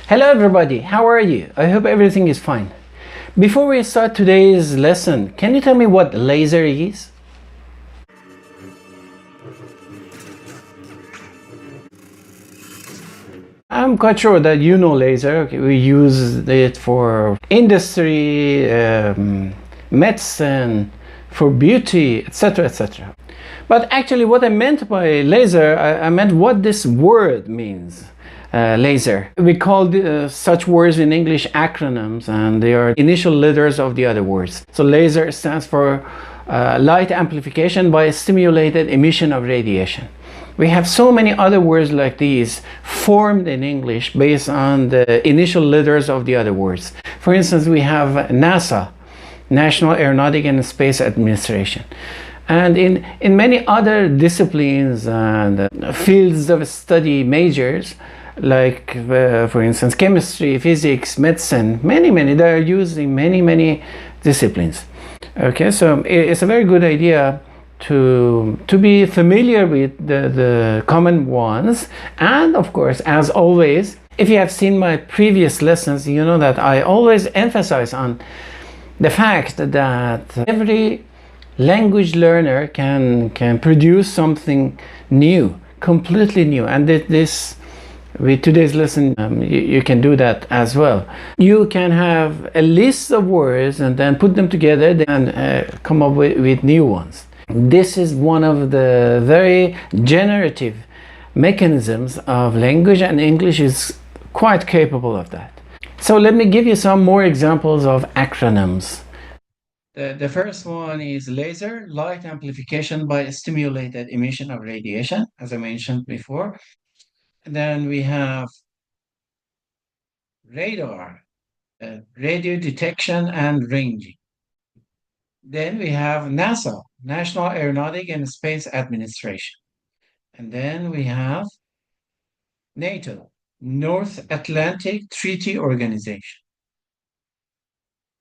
Hello everybody, how are you? I hope everything is fine. Before we start today's lesson, can you tell me what laser is? I'm quite sure that you know laser. Okay, we use it for industry, medicine, for beauty, etc., etc. But actually what I meant by laser, I meant what this word means. Laser. We call such words in English acronyms, and they are initial letters of the other words. So laser stands for light amplification by stimulated emission of radiation. We have so many other words like these formed in English based on the initial letters of the other words. For instance, we have NASA, National Aeronautic and Space Administration. And in many other disciplines and fields of study majors, like for instance chemistry, physics, medicine, many they are used in many disciplines. Okay, so it's a very good idea to be familiar with the common ones. And of course, as always, if you have seen my previous lessons, you know that I always emphasize on the fact that every language learner can produce something new, completely new, and this with today's lesson you can do that as well. You can have a list of words and then put them together and come up with new ones. This is one of the very generative mechanisms of language, and English is quite capable of that. So let me give you some more examples of acronyms. The first one is laser, light amplification by stimulated emission of radiation, as I mentioned before. And then we have radar, radio detection and ranging. Then we have NASA, National Aeronautic and Space Administration. And then we have NATO, North Atlantic Treaty Organization.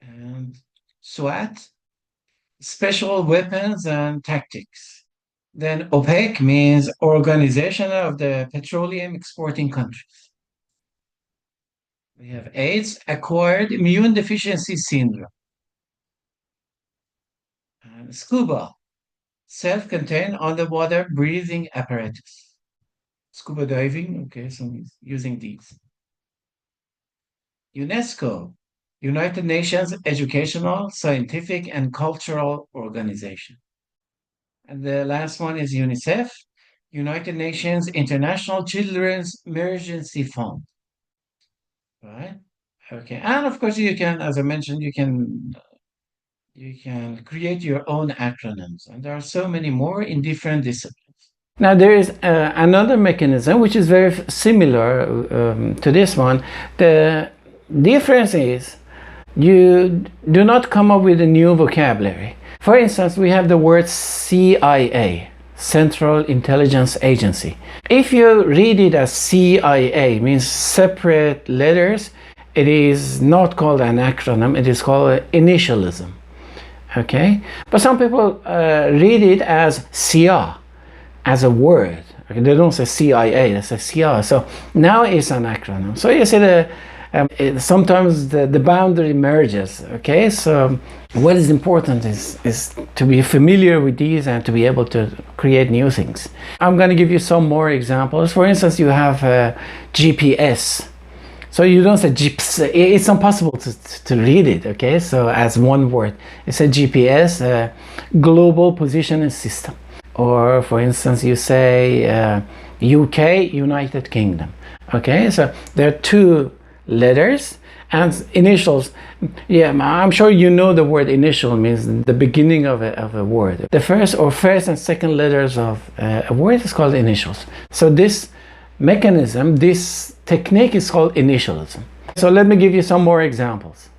And SWAT, Special Weapons and Tactics. Then OPEC means Organization of the Petroleum Exporting Countries. We have AIDS, Acquired Immune Deficiency Syndrome. And SCUBA, Self-Contained Underwater Breathing Apparatus. Scuba diving, okay, so using these. UNESCO, United Nations Educational, Scientific and Cultural Organization. And the last one is UNICEF, United Nations International Children's Emergency Fund. Right? Okay. And of course, you can, as I mentioned, you can create your own acronyms. And there are so many more in different disciplines. Now, there is another mechanism which is very similar to this one. The difference is you do not come up with a new vocabulary. For instance, we have the word CIA, Central Intelligence Agency. If you read it as CIA, means separate letters, it is not called an acronym, it is called initialism. Okay? But some people read it as CIA, as a word. Okay? They don't say CIA, they say CIA. So now it's an acronym. So you see sometimes the boundary merges. Okay, so what is important is to be familiar with these and to be able to create new things. I'm going to give you some more examples. For instance, you have GPS. So you don't say GPS, it's impossible to read it, okay? So as one word, it's a GPS, Global Positioning System. Or for instance, you say UK, United Kingdom. Okay, so there are two letters and initials. Yeah, I'm sure you know the word initial means the beginning of a word. The first and second letters of a word is called initials. So this mechanism, this technique is called initialism. So let me give you some more examples.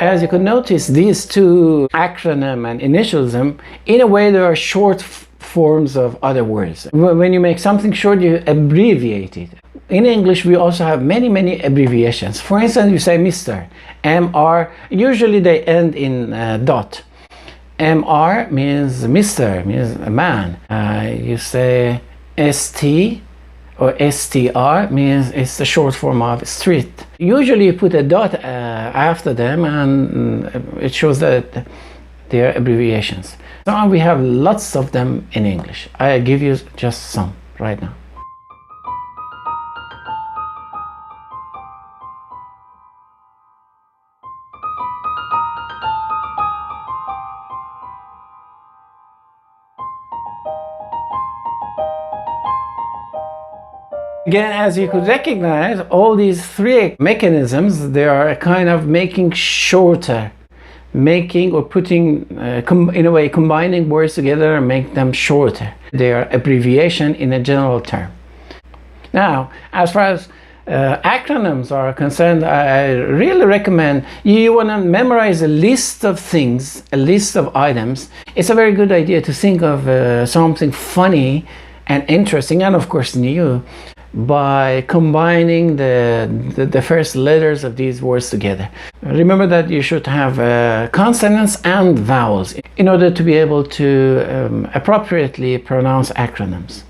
As you could notice, these two, acronym and initialism, in a way they are short forms of other words. When you make something short, you abbreviate it. in English we also have many abbreviations. For instance, you say Mr. MR, usually they end in dot. MR means Mr., means a man. You say ST or STR means it's the short form of street. Usually you put a dot after them, and it shows that they are abbreviations. So we have lots of them in English. I give you just some right now. Again, as you could recognize, all these three mechanisms, they are kind of making shorter, making or putting, in a way, combining words together and make them shorter. They are abbreviation in a general term. Now, as far as acronyms are concerned, I really recommend you want to memorize a list of things, a list of items. It's a very good idea to think of something funny and interesting, and of course new, by combining the first letters of these words together. Remember that you should have consonants and vowels in order to be able to appropriately pronounce acronyms.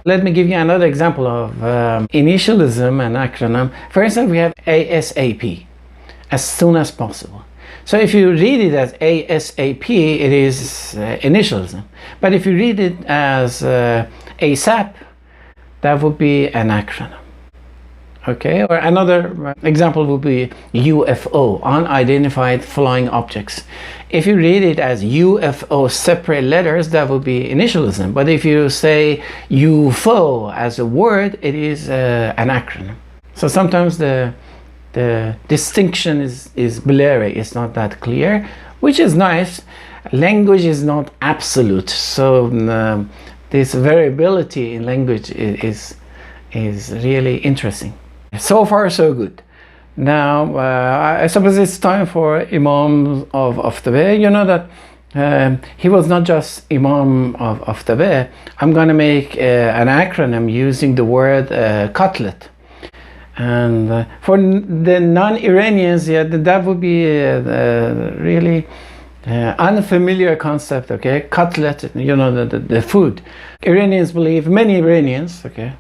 Let me give you another example of initialism and acronym. For instance, we have ASAP, as soon as possible. So if you read it as ASAP, it is initialism. But if you read it as ASAP, that would be an acronym. Okay, or another example would be UFO, unidentified flying objects. If you read it as UFO separate letters, that would be initialism. But if you say UFO as a word, it is an acronym. So sometimes the distinction is blurry, it's not that clear, which is nice. Language is not absolute, so this variability in language is really interesting. So far, so good. Now, I suppose it's time for Imam of Tabe. You know that he was not just Imam of Tabe. I'm going to make an acronym using the word cutlet. And for the non-Iranians, yeah, that would be really unfamiliar concept, okay? Cutlet, you know, the food. Iranians believe, many Iranians, okay,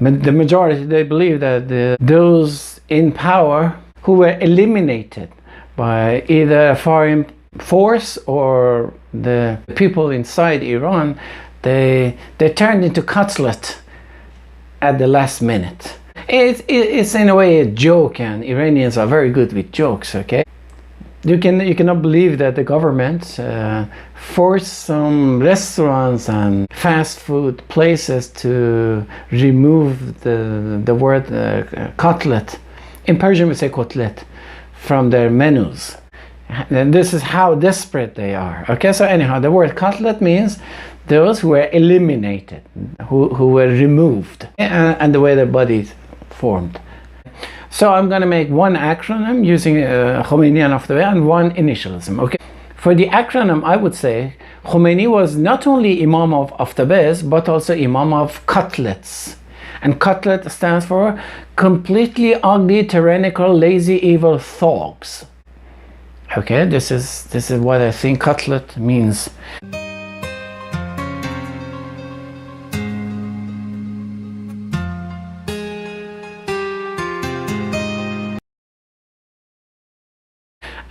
the majority, they believe that those in power who were eliminated by either a foreign force or the people inside Iran, they turned into cutlet at the last minute. It's in a way a joke, and Iranians are very good with jokes, okay? You cannot believe that the government forced some restaurants and fast food places to remove the word cutlet. In Persian we say kotlet from their menus. And this is how desperate they are. Okay, so anyhow, the word cutlet means those who were eliminated, who were removed, and the way their bodies formed. So I'm going to make one acronym using Khomeini and Aftabi and one initialism. Okay. For the acronym, I would say Khomeini was not only Imam of Aftabis, but also Imam of cutlets. And cutlet stands for completely ugly, tyrannical, lazy, evil thugs. Okay, this is what I think cutlet means.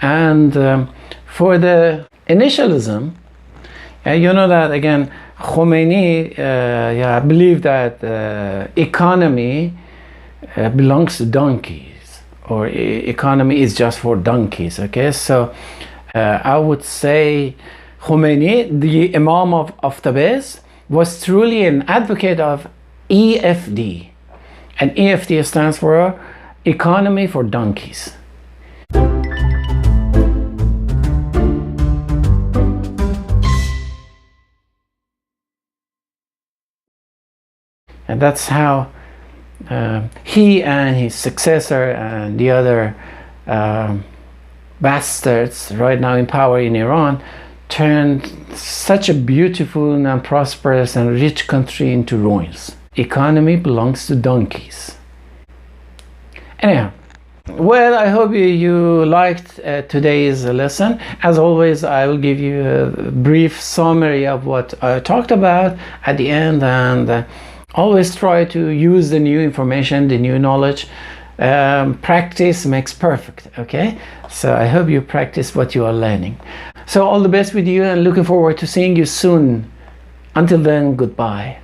And for the initialism, you know that again, Khomeini believed that economy belongs to donkeys, or economy is just for donkeys. Okay, so I would say Khomeini, the Imam of Tabriz, was truly an advocate of EFD, and EFD stands for economy for donkeys. And that's how he and his successor and the other bastards right now in power in Iran turned such a beautiful and prosperous and rich country into ruins. Economy belongs to donkeys. Anyhow, well, I hope you liked today's lesson. As always, I will give you a brief summary of what I talked about at the end, and always try to use the new information, the new knowledge. Practice makes perfect, okay? So I hope you practice what you are learning. So all the best with you, and looking forward to seeing you soon. Until then, goodbye.